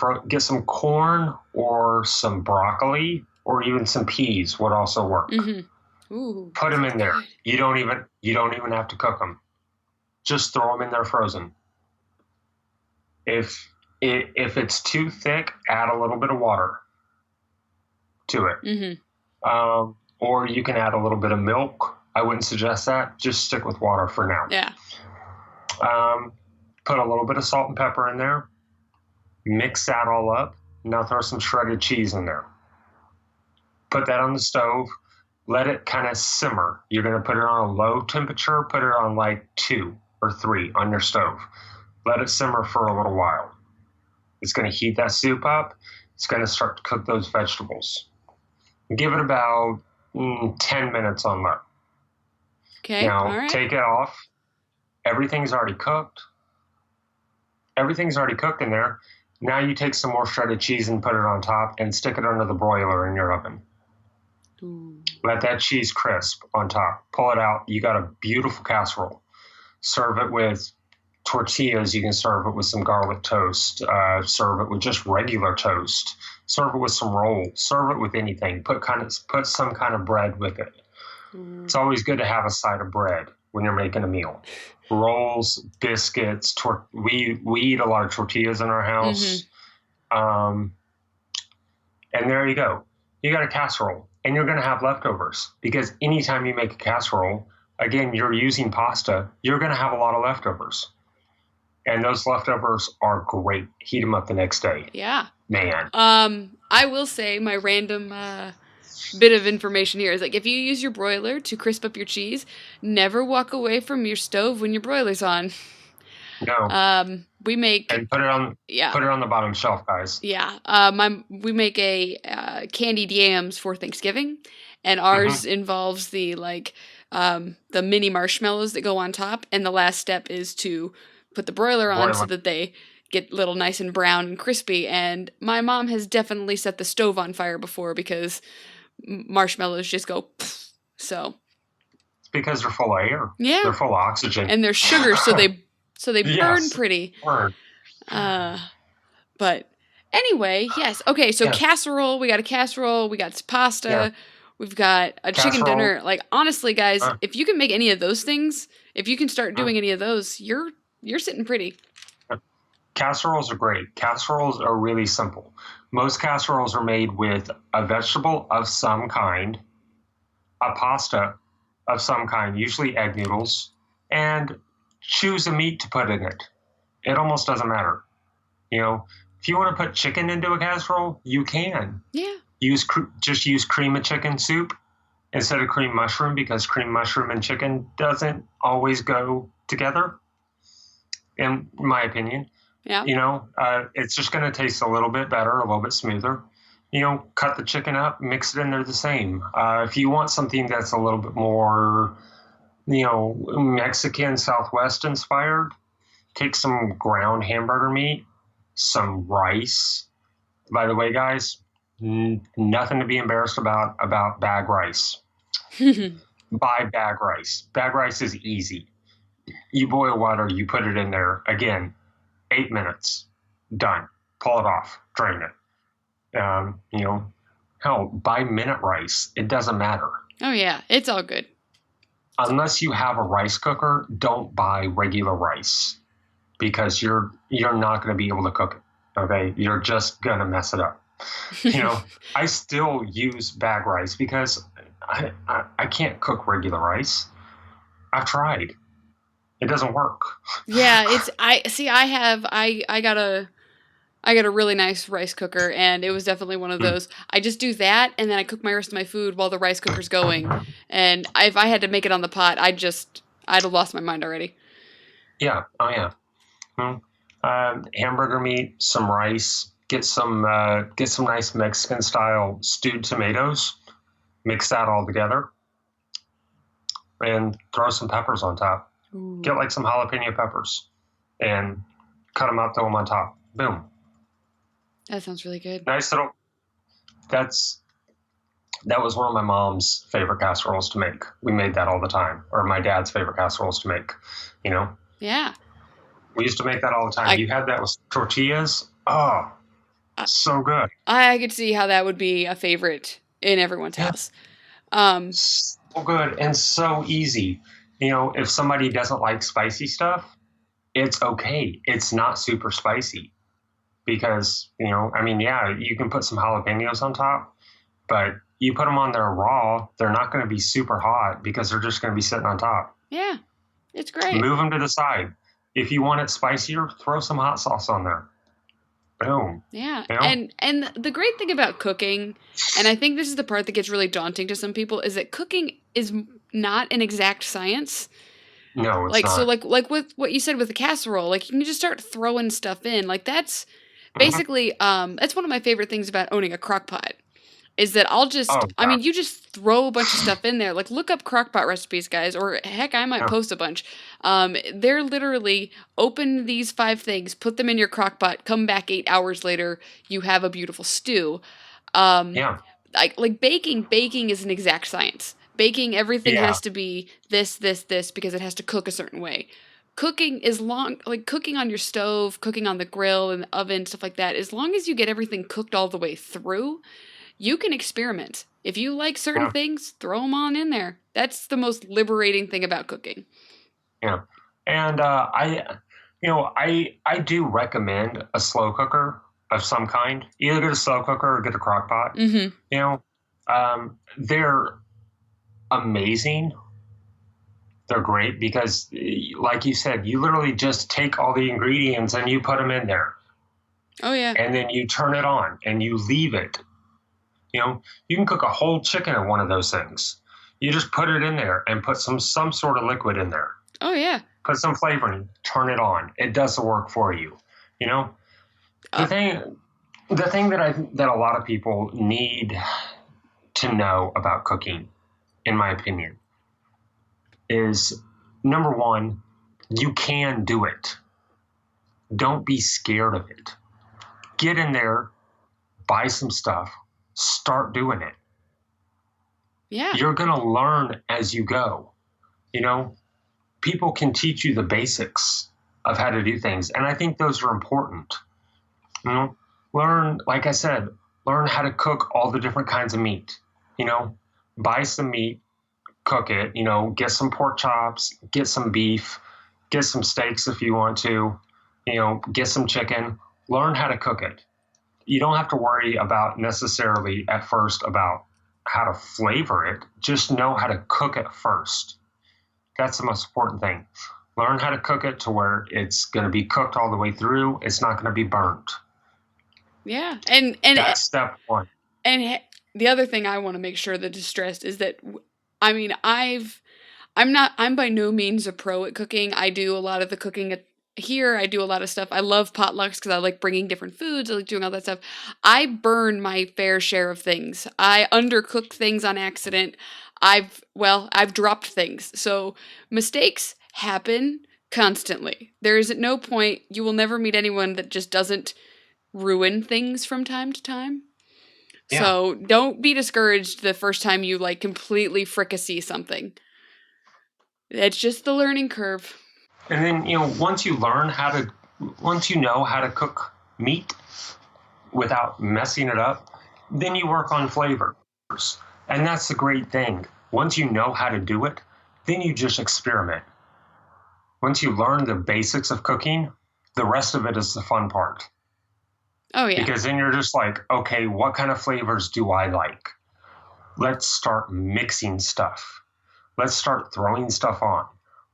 corn or some broccoli or even some peas would also work. Mm-hmm. Ooh, put them in there. Good. You don't even have to cook them. Just throw them in there frozen. If it's too thick, add a little bit of water to it. Mm-hmm. Or you can add a little bit of milk. I wouldn't suggest that. Just stick with water for now. Yeah. Put a little bit of salt and pepper in there. Mix that all up. Now throw some shredded cheese in there. Put that on the stove. Let it kind of simmer. You're going to put it on a low temperature. Put it on like 2 or 3 on your stove. Let it simmer for a little while. It's going to heat that soup up. It's going to start to cook those vegetables. Give it about 10 minutes on low. Okay. Now, all right. Take it off. Everything's already cooked. Everything's already cooked in there. Now you take some more shredded cheese and put it on top and stick it under the broiler in your oven. Ooh. Let that cheese crisp on top. Pull it out. You got a beautiful casserole. Serve it with tortillas. You can serve it with some garlic toast. Serve it with just regular toast. Serve it with some rolls. Serve it with anything. Put some kind of bread with it. Mm. It's always good to have a side of bread when you're making a meal. Rolls, biscuits. We eat a lot of tortillas in our house. Mm-hmm. And there you go. You got a casserole, and you're going to have leftovers because anytime you make a casserole, again, you're using pasta. You're going to have a lot of leftovers. And those leftovers are great. Heat them up the next day. Yeah. Man. I will say my random bit of information here is like if you use your broiler to crisp up your cheese, never walk away from your stove when your broiler's on. No. We make and put it on. Yeah. Put it on the bottom shelf, guys. Yeah. We make a candied yams for Thanksgiving, and ours involves the mini marshmallows that go on top, and the last step is to put the broiler on so that they get little nice and brown and crispy. And my mom has definitely set the stove on fire before because marshmallows just go pfft. So it's because they're full of air. Yeah. They're full of oxygen. And they're sugar, so they burn yes. pretty. Burn. But anyway, yes. Okay, so casserole, we got a casserole, we got pasta, we've got a chicken dinner. Like honestly, guys, if you can make any of those things, if you can start doing any of those, you're sitting pretty. Casseroles are great. Casseroles are really simple. Most casseroles are made with a vegetable of some kind a pasta of some kind, usually egg noodles, and choose a meat to put in it. It almost doesn't matter. If you want to put chicken into a casserole, you can. Yeah. Just use cream of chicken soup instead of cream mushroom, because cream mushroom and chicken doesn't always go together, in my opinion. Yeah. It's just going to taste a little bit better, a little bit smoother. Cut the chicken up, mix it in there the same. If you want something that's a little bit more, Mexican Southwest inspired, take some ground hamburger meat, some rice. By the way, guys, nothing to be embarrassed about bag rice. Buy bag rice. Bag rice is easy. You boil water, you put it in there. Again, 8 minutes. Done. Pull it off. Drain it. Hell, buy minute rice. It doesn't matter. Oh, yeah. It's all good. Unless you have a rice cooker, don't buy regular rice, because you're not going to be able to cook it. Okay? You're just going to mess it up. I still use bag rice because I can't cook regular rice. I've tried. It doesn't work. Yeah, I got a really nice rice cooker, and it was definitely one of those. I just do that, and then I cook my rest of my food while the rice cooker's going. And if I had to make it on the pot, I'd have lost my mind already. Yeah. Oh yeah. Hamburger meat, some rice. Get some nice Mexican style stewed tomatoes. Mix that all together, and throw some peppers on top. Ooh. Get like some jalapeno peppers, and cut them up, throw them on top. Boom. That sounds really good. Nice little. That was one of my mom's favorite casseroles to make. We made that all the time, or my dad's favorite casseroles to make. Yeah. We used to make that all the time. You had that with tortillas. Oh, so good. I could see how that would be a favorite in everyone's house. So good and so easy. If somebody doesn't like spicy stuff, it's okay. It's not super spicy, because, you can put some jalapenos on top, but you put them on there raw, they're not going to be super hot because they're just going to be sitting on top. Yeah, it's great. Move them to the side. If you want it spicier, throw some hot sauce on there. Boom. Yeah. And the great thing about cooking, and I think this is the part that gets really daunting to some people, is that cooking is not an exact science. No, it's not. So like with what you said with the casserole, you can just start throwing stuff in. That's basically that's one of my favorite things about owning a crock pot. Is that you just throw a bunch of stuff in there. Look up crockpot recipes, guys, or heck, I might post a bunch. They're literally open these 5 things, put them in your crockpot, come back 8 hours later, you have a beautiful stew. Like baking is an exact science. Baking, everything has to be this, because it has to cook a certain way. Cooking is cooking on your stove, cooking on the grill and the oven, stuff like that. As long as you get everything cooked all the way through, you can experiment. If you like certain things, throw them on in there. That's the most liberating thing about cooking. Yeah. And I do recommend a slow cooker of some kind. Either get a slow cooker or get a crock pot. Mm-hmm. They're amazing. They're great because, like you said, you literally just take all the ingredients and you put them in there. Oh, yeah. And then you turn it on and you leave it. You can cook a whole chicken in one of those things. You just put it in there and put some sort of liquid in there. Oh, yeah. Put some flavoring, turn it on. It does the work for you. The thing that a lot of people need to know about cooking, in my opinion, is number one, you can do it. Don't be scared of it. Get in there, buy some stuff, start doing it. Yeah. You're going to learn as you go. People can teach you the basics of how to do things. And I think those are important. Learn, like I said, learn how to cook all the different kinds of meat. Buy some meat, cook it, get some pork chops, get some beef, get some steaks if you want to, get some chicken, learn how to cook it. You don't have to worry about necessarily at first about how to flavor it. Just know how to cook it first. That's the most important thing. Learn how to cook it to where it's going to be cooked all the way through. It's not going to be burnt. Yeah. That's step one. And the other thing I want to make sure that is stressed is that, I mean, I'm by no means a pro at cooking. I do a lot of the cooking here. I do a lot of stuff. I love potlucks because I like bringing different foods. I like doing all that stuff. I burn my fair share of things. I undercook things on accident. I've dropped things. So mistakes happen constantly. There is at no point, you will never meet anyone that just doesn't ruin things from time to time. Yeah. So don't be discouraged the first time you like completely fricassee something. It's just the learning curve. And then, once you know how to cook meat without messing it up, then you work on flavors. And that's the great thing. Once you know how to do it, then you just experiment. Once you learn the basics of cooking, the rest of it is the fun part. Oh, yeah. Because then you're just like, okay, what kind of flavors do I like? Let's start mixing stuff. Let's start throwing stuff on.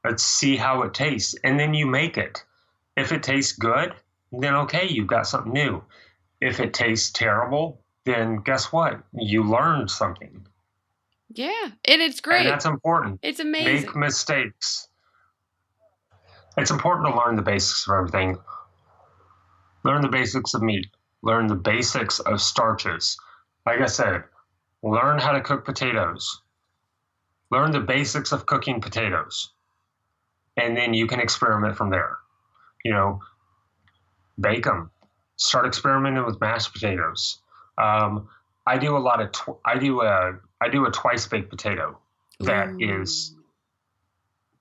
Let's see how it tastes. And then you make it. If it tastes good, then okay, you've got something new. If it tastes terrible, then guess what? You learned something. Yeah, and it's great. And that's important. It's amazing. Make mistakes. It's important to learn the basics of everything. Learn the basics of meat. Learn the basics of starches. Like I said, learn how to cook potatoes. Learn the basics of cooking potatoes. And then you can experiment from there. Bake them. Start experimenting with mashed potatoes. I do a lot of I do a twice baked potato that is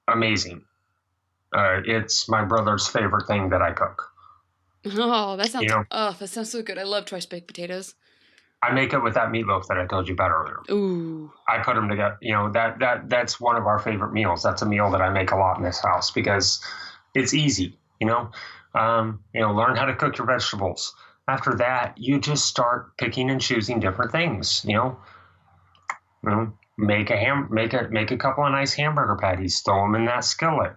amazing. It's my brother's favorite thing that I cook. Oh, that sounds that sounds so good. I love twice baked potatoes. I make it with that meatloaf that I told you about earlier. Ooh. I put them together. That's one of our favorite meals. That's a meal that I make a lot in this house because it's easy. Learn how to cook your vegetables. After that, you just start picking and choosing different things. Make a couple of nice hamburger patties. Throw them in that skillet.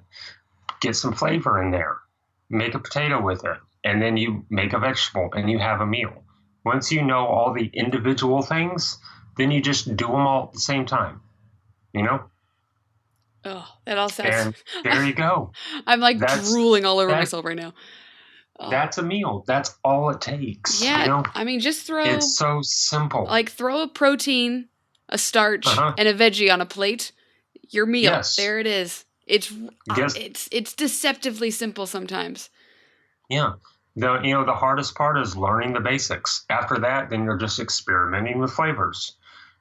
Get some flavor in there. Make a potato with it, and then you make a vegetable, and you have a meal. Once you know all the individual things, then you just do them all at the same time. Oh, that all sounds. And there you go. I'm like drooling all over myself right now. Oh. That's a meal. That's all it takes. Yeah, I mean, just throw. It's so simple. Like throw a protein, a starch, and a veggie on a plate. Your meal. Yes. There it is. It's deceptively simple sometimes. Yeah. The hardest part is learning the basics. After that, then you're just experimenting with flavors,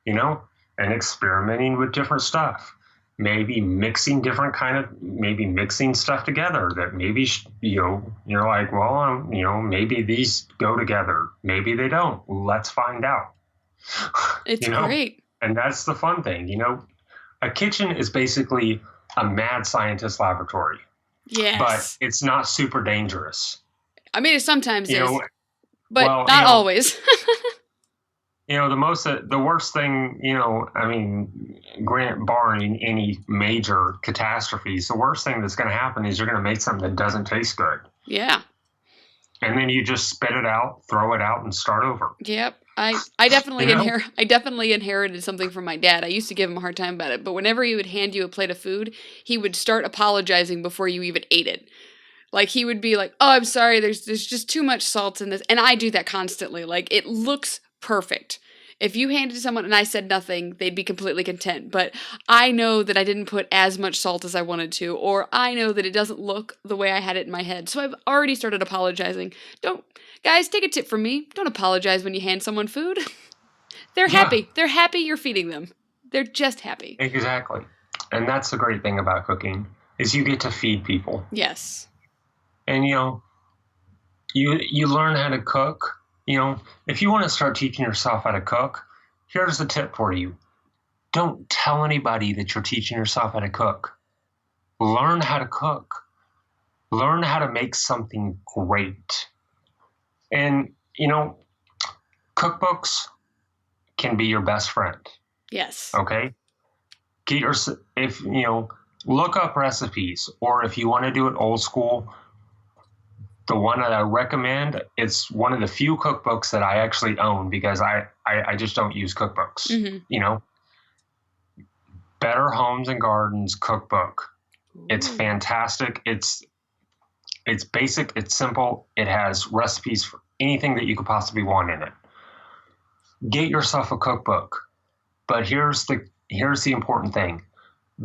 and experimenting with different stuff. Maybe mixing stuff together that maybe, you're like, well, maybe these go together. Maybe they don't. Let's find out. It's great. And that's the fun thing. A kitchen is basically a mad scientist laboratory. Yes. But it's not super dangerous. I mean, it sometimes is, but not always. The worst thing, barring any major catastrophes, the worst thing that's going to happen is you're going to make something that doesn't taste good. Yeah. And then you just spit it out, throw it out, and start over. Yep. I definitely inherited something from my dad. I used to give him a hard time about it, but whenever he would hand you a plate of food, he would start apologizing before you even ate it. Like, he would be like, oh, I'm sorry, there's just too much salt in this. And I do that constantly. Like, it looks perfect. If you handed it to someone and I said nothing, they'd be completely content. But I know that I didn't put as much salt as I wanted to, or I know that it doesn't look the way I had it in my head. So I've already started apologizing. Guys, take a tip from me. Don't apologize when you hand someone food. They're happy. They're happy you're feeding them. They're just happy. Exactly. And that's the great thing about cooking, is you get to feed people. Yes. And, you learn how to cook. If you want to start teaching yourself how to cook, here's the tip for you. Don't tell anybody that you're teaching yourself how to cook. Learn how to cook. Learn how to make something great. And, cookbooks, can be your best friend. Yes. Okay? Look up recipes, or if you want to do it old school, the one that I recommend, it's one of the few cookbooks that I actually own because I just don't use cookbooks. Mm-hmm. Better Homes and Gardens cookbook. Ooh. It's fantastic. It's basic. It's simple. It has recipes for anything that you could possibly want in it. Get yourself a cookbook. But here's the important thing.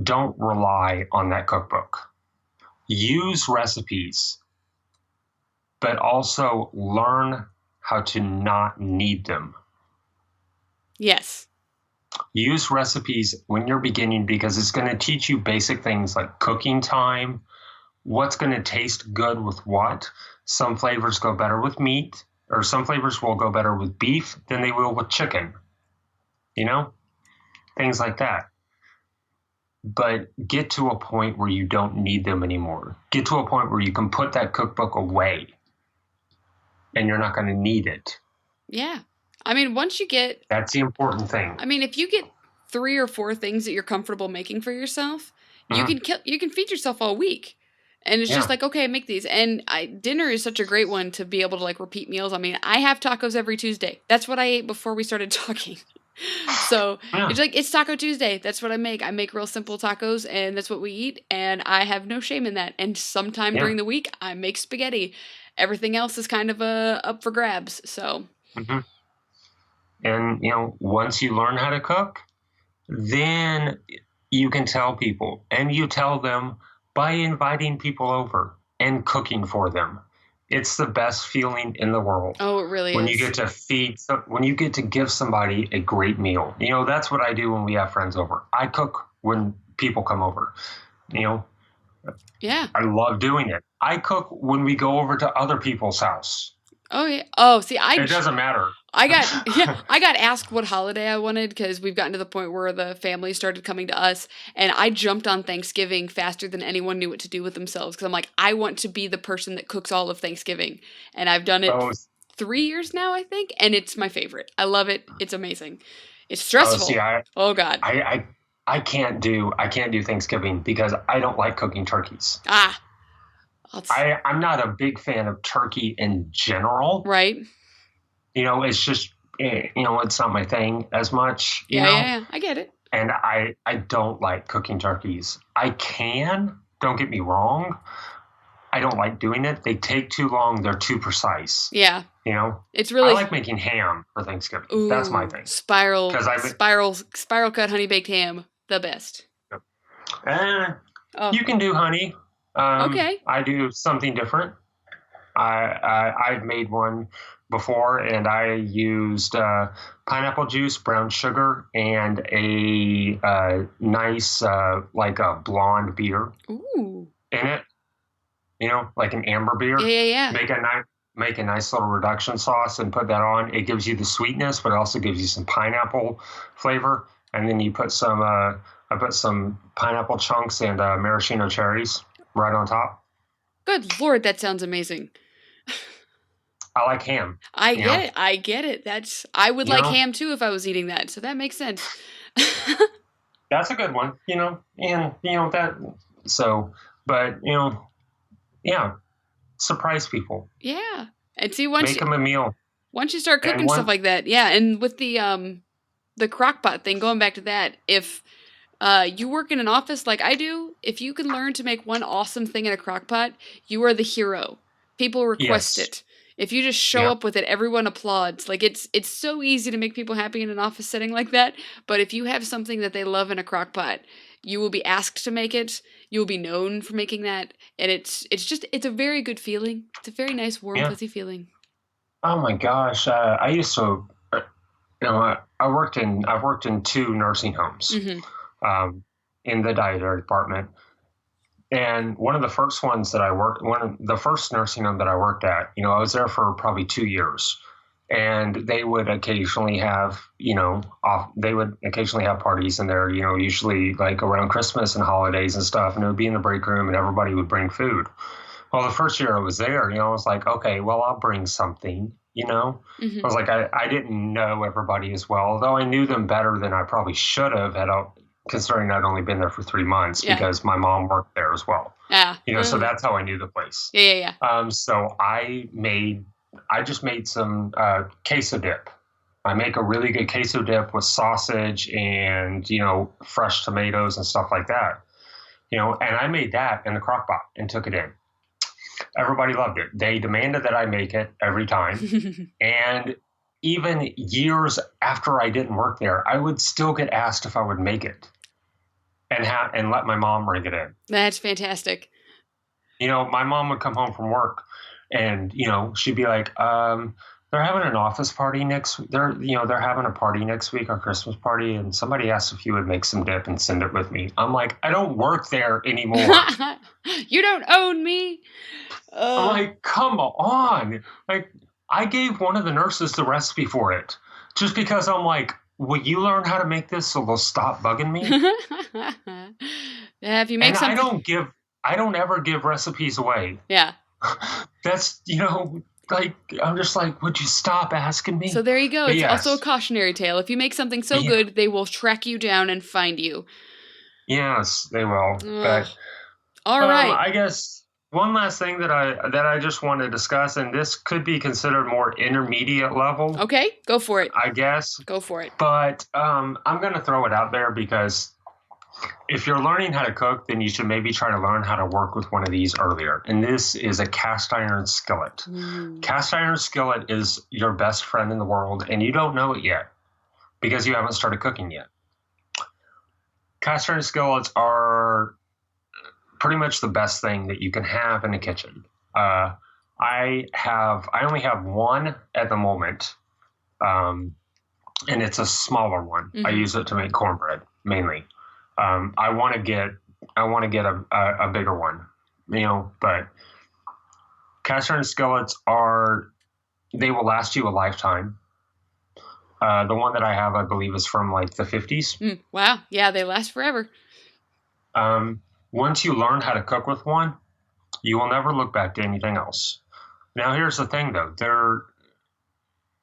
Don't rely on that cookbook. Use recipes, but also learn how to not need them. Yes. Use recipes when you're beginning because it's going to teach you basic things like cooking time, what's going to taste good with what. Some flavors go better with meat, or some flavors will go better with beef than they will with chicken. Things like that. But get to a point where you don't need them anymore. Get to a point where you can put that cookbook away and you're not going to need it. Yeah. I mean, once you get... That's the important thing. I mean, if you get 3 or 4 things that you're comfortable making for yourself, you can feed yourself all week. And it's just like, okay, make these. And dinner is such a great one to be able to like repeat meals. I mean, I have tacos every Tuesday. That's what I ate before we started talking. So it's like, it's Taco Tuesday. That's what I make. I make real simple tacos and that's what we eat. And I have no shame in that. And sometime during the week, I make spaghetti. Everything else is kind of up for grabs. So. Mm-hmm. And, once you learn how to cook, then you can tell people, and you tell them by inviting people over and cooking for them. It's the best feeling in the world. Oh, it really when is. When you get to give somebody a great meal. That's what I do when we have friends over. I cook when people come over. Yeah. I love doing it. I cook when we go over to other people's house. Oh, yeah. Oh, see, it doesn't matter. I got asked what holiday I wanted because we've gotten to the point where the family started coming to us, and I jumped on Thanksgiving faster than anyone knew what to do with themselves because I'm like, I want to be the person that cooks all of Thanksgiving, and I've done it 3 years now, I think, and it's my favorite. I love it. It's amazing. It's stressful. Oh God. I can't do Thanksgiving because I don't like cooking turkeys. I'm not a big fan of turkey in general. Right. It's just, it's not my thing as much. Yeah, I get it. And I don't like cooking turkeys. I can, don't get me wrong. I don't like doing it. They take too long. They're too precise. Yeah. It's really. I like making ham for Thanksgiving. Ooh, that's my thing. Spiral cut honey baked ham, the best. You can do honey. Okay. I do something different. I've made one before, and I used pineapple juice, brown sugar, and a nice like a blonde beer. Ooh. In it. Like an amber beer. Yeah. Make a nice little reduction sauce and put that on. It gives you the sweetness, but it also gives you some pineapple flavor. And then you put some I put some pineapple chunks and maraschino cherries right on top. Good Lord, that sounds amazing. I like ham. I get it. I would like ham too if I was eating that. So that makes sense. That's a good one, and that. So, but surprise people. Yeah, and see make them a meal. Once you start cooking stuff like that, and with the crock pot thing, going back to that, if you work in an office like I do, if you can learn to make one awesome thing in a crock pot, you are the hero. People request it. If you just show up with it, everyone applauds. Like it's so easy to make people happy in an office setting like that. But if you have something that they love in a crock pot, you will be asked to make it. You will be known for making that, and it's a very good feeling. It's a very nice, warm, fuzzy feeling. Oh my gosh! I used to, I've worked in 2 nursing homes, in the dietary department. And one of the first nursing home that I worked at, I was there for probably 2 years, and they would occasionally have, parties in there, usually like around Christmas and holidays and stuff, and it would be in the break room and everybody would bring food. Well, the first year I was there, I was like, okay, well, I'll bring something, you know? Mm-hmm. I was like, I didn't know everybody as well, although I knew them better than I probably should have considering I'd only been there for 3 months because my mom worked there as well. Yeah. So that's how I knew the place. Yeah. So I just made some queso dip. I make a really good queso dip with sausage and, fresh tomatoes and stuff like that. And I made that in the crock pot and took it in. Everybody loved it. They demanded that I make it every time. And even years after I didn't work there, I would still get asked if I would make it and let my mom bring it in. That's fantastic. My mom would come home from work and, she'd be like, they're having an office party they're having a party next week, a Christmas party. And somebody asked if you would make some dip and send it with me. I'm like, I don't work there anymore. You don't own me. I'm like, come on. Like, I gave one of the nurses the recipe for it just because I'm like, will you learn how to make this so they'll stop bugging me? Yeah, if you make something. I don't ever give recipes away. Yeah. That's, like, I'm just like, would you stop asking me? So there you go. It's also a cautionary tale. If you make something so good, they will track you down and find you. Yes, they will. But, all right. I guess one last thing that I just want to discuss, and this could be considered more intermediate level. Okay, go for it. I guess. Go for it. But I'm going to throw it out there because if you're learning how to cook, then you should maybe try to learn how to work with one of these earlier. And this is a cast iron skillet. Cast iron skillet is your best friend in the world, and you don't know it yet because you haven't started cooking yet. Cast iron skillets are pretty much the best thing that you can have in the kitchen. I only have one at the moment, and it's a smaller one. I use it to make cornbread mainly. I want to get a bigger one, but cast iron skillets they will last you a lifetime. The one that I have, I believe, is from like the 50s. Wow. Yeah, they last forever. Once you learn how to cook with one, you will never look back to anything else. Now, here's the thing, though.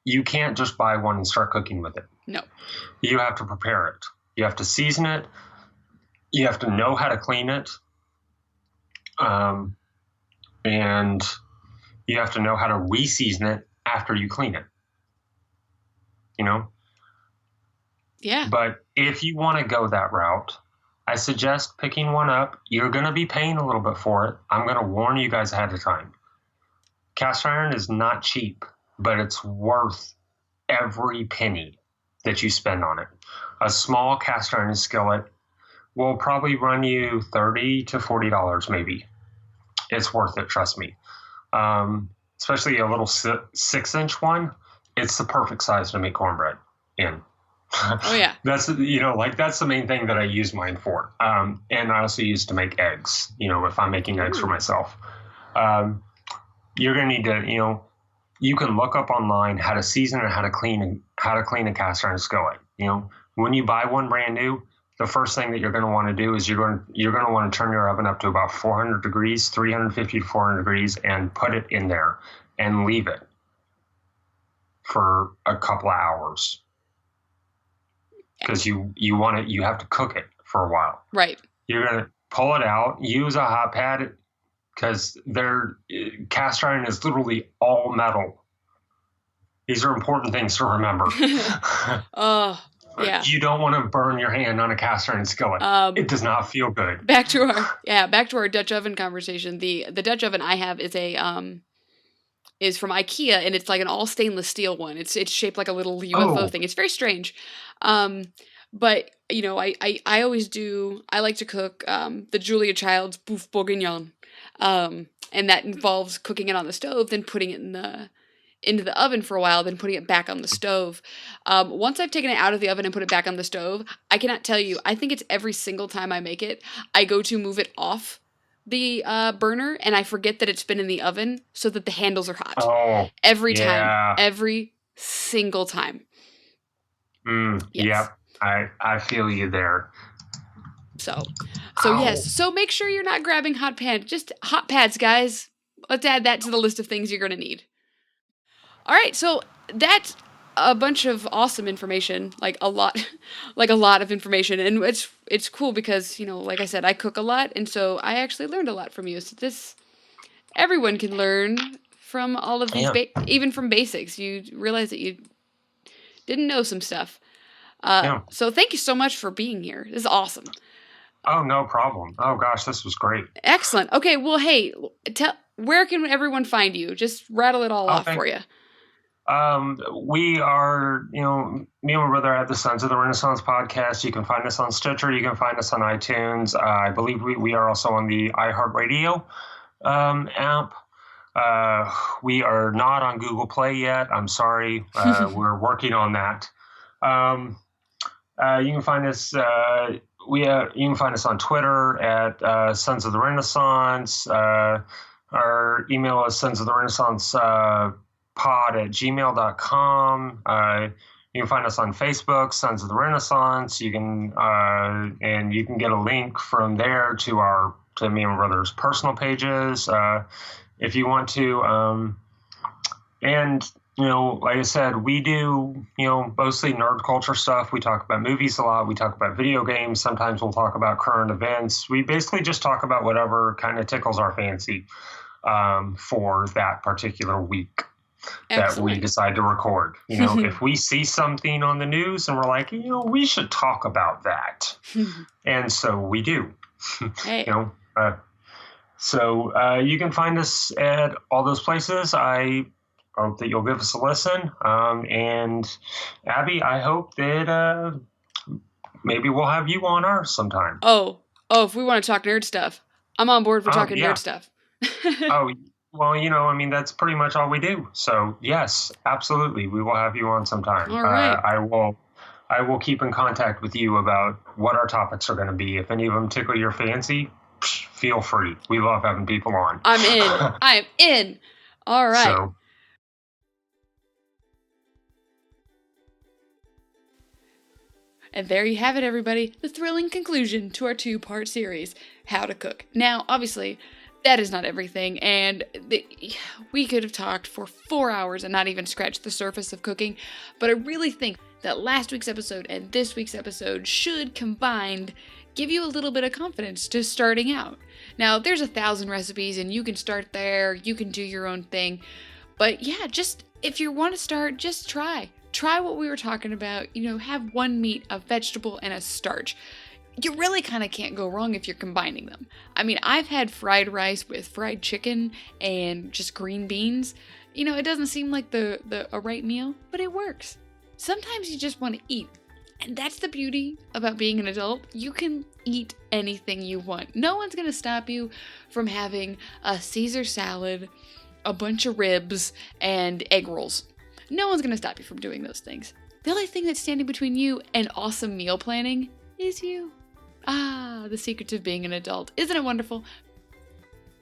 You can't just buy one and start cooking with it. No. You have to prepare it. You have to season it. You have to know how to clean it. And you have to know how to re-season it after you clean it. Yeah. But if you want to go that route, I suggest picking one up. You're going to be paying a little bit for it. I'm going to warn you guys ahead of time. Cast iron is not cheap, but it's worth every penny that you spend on it. A small cast iron skillet will probably run you $30 to $40 maybe. It's worth it, trust me. Especially a little 6-inch one. It's the perfect size to make cornbread in. Oh yeah. That's that's the main thing that I use mine for. And I also use to make eggs, if I'm making eggs for myself. You're going to need to, you can look up online how to season and how to clean a cast iron skillet. When you buy one brand new, the first thing that you're going to want to do is you're going to want to turn your oven up to about 400 degrees, 350 to 400 degrees, and put it in there and leave it for a couple of hours. Because you have to cook it for a while. Right. You're going to pull it out, use a hot pad, because cast iron is literally all metal. These are important things to remember. Oh, yeah. You don't want to burn your hand on a cast iron skillet. It does not feel good. Back to our Dutch oven conversation. The Dutch oven I have is from IKEA, and it's like an all stainless steel one. It's shaped like a little UFO thing. It's very strange. But I always do. I like to cook the Julia Child's boeuf bourguignon, and that involves cooking it on the stove, then putting it into the oven for a while, then putting it back on the stove. Once I've taken it out of the oven and put it back on the stove, I cannot tell you. I think it's every single time I make it, I go to move it off the burner and I forget that it's been in the oven so that the handles are hot. Oh, every time. Every single time. Yes. Yep. I feel you there. So yes. So make sure you're not grabbing hot pads, guys. Let's add that to the list of things you're going to need. All right, so that's a bunch of awesome information, like a lot of information, and it's cool because, like I said, I cook a lot, and so I actually learned a lot from you. So everyone can learn from all of these, even from basics. You realize that you didn't know some stuff. So thank you so much for being here. This is awesome. Oh, no problem. Oh gosh, this was great. Excellent. Okay, well, hey, where can everyone find you? Just rattle it all off for you. We are, me and my brother have the Sons of the Renaissance podcast. You can find us on Stitcher. You can find us on iTunes. I believe we are also on the iHeartRadio app. We are not on Google Play yet. I'm sorry. We're working on that. You can find us. You can find us on Twitter at Sons of the Renaissance. Our email is Sons of the Renaissance pod@gmail.com. You can find us on Facebook, Sons of the Renaissance. You can and you can get a link from there to me and my brother's personal pages if you want to. And like I said, we do mostly nerd culture stuff. We talk about movies a lot. We talk about video games. Sometimes we'll talk about current events. We basically just talk about whatever kind of tickles our fancy for that particular week. Excellent. That we decide to record. If we see something on the news and we're like, we should talk about that. And so we do. Hey. So you can find us at all those places. I hope that you'll give us a listen. And Abby, I hope that maybe we'll have you on ours sometime. Oh, if we want to talk nerd stuff, I'm on board for talking nerd stuff. Oh, well, that's pretty much all we do. So yes, absolutely. We will have you on sometime. All right. I will keep in contact with you about what our topics are going to be. If any of them tickle your fancy, feel free. We love having people on. I'm in. I'm in. All right. So, and there you have it, everybody. The thrilling conclusion to our 2-part series, How to Cook. Now, obviously, that is not everything, and we could have talked for 4 hours and not even scratched the surface of cooking, but I really think that last week's episode and this week's episode should combined give you a little bit of confidence to starting out. Now, there's 1,000 recipes, and you can start there, you can do your own thing, but yeah, just if you want to start, just try. Try what we were talking about, have one meat, a vegetable, and a starch. You really kind of can't go wrong if you're combining them. I mean, I've had fried rice with fried chicken and just green beans. It doesn't seem like a right meal, but it works. Sometimes you just want to eat. And that's the beauty about being an adult. You can eat anything you want. No one's going to stop you from having a Caesar salad, a bunch of ribs, and egg rolls. No one's going to stop you from doing those things. The only thing that's standing between you and awesome meal planning is you. The secrets of being an adult. Isn't it wonderful?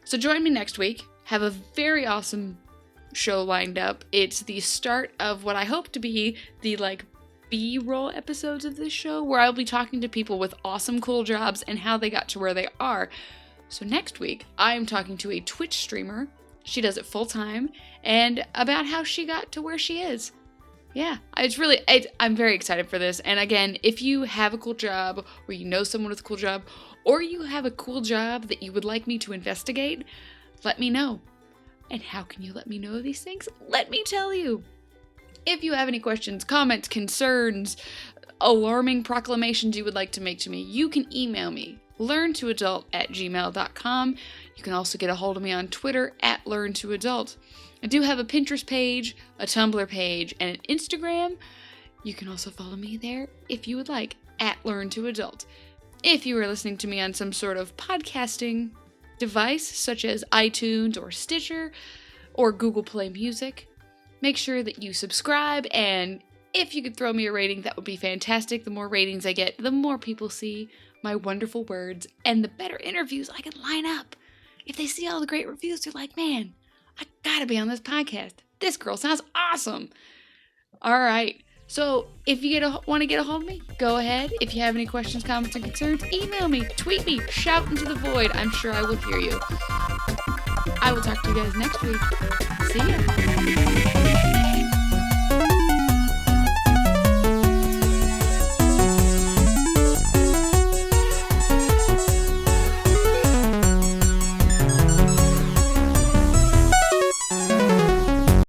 So join me next week. Have a very awesome show lined up. It's the start of what I hope to be the B-roll episodes of this show, where I'll be talking to people with awesome, cool jobs and how they got to where they are. So next week, I am talking to a Twitch streamer. She does it full time, and about how she got to where she is. Yeah, I'm very excited for this. And again, if you have a cool job, or you know someone with a cool job, or you have a cool job that you would like me to investigate, let me know. And how can you let me know these things? Let me tell you. If you have any questions, comments, concerns, alarming proclamations you would like to make to me, you can email me, learntoadult@gmail.com. You can also get a hold of me on Twitter @learntoadult. I do have a Pinterest page, a Tumblr page, and an Instagram. You can also follow me there if you would like, @learntoadult. If you are listening to me on some sort of podcasting device, such as iTunes or Stitcher or Google Play Music, make sure that you subscribe, and if you could throw me a rating, that would be fantastic. The more ratings I get, the more people see my wonderful words, and the better interviews I can line up. If they see all the great reviews, they're like, man, I gotta be on this podcast. This girl sounds awesome. All right. So if you want to get a hold of me, go ahead. If you have any questions, comments, and concerns, email me, tweet me, shout into the void. I'm sure I will hear you. I will talk to you guys next week. See ya.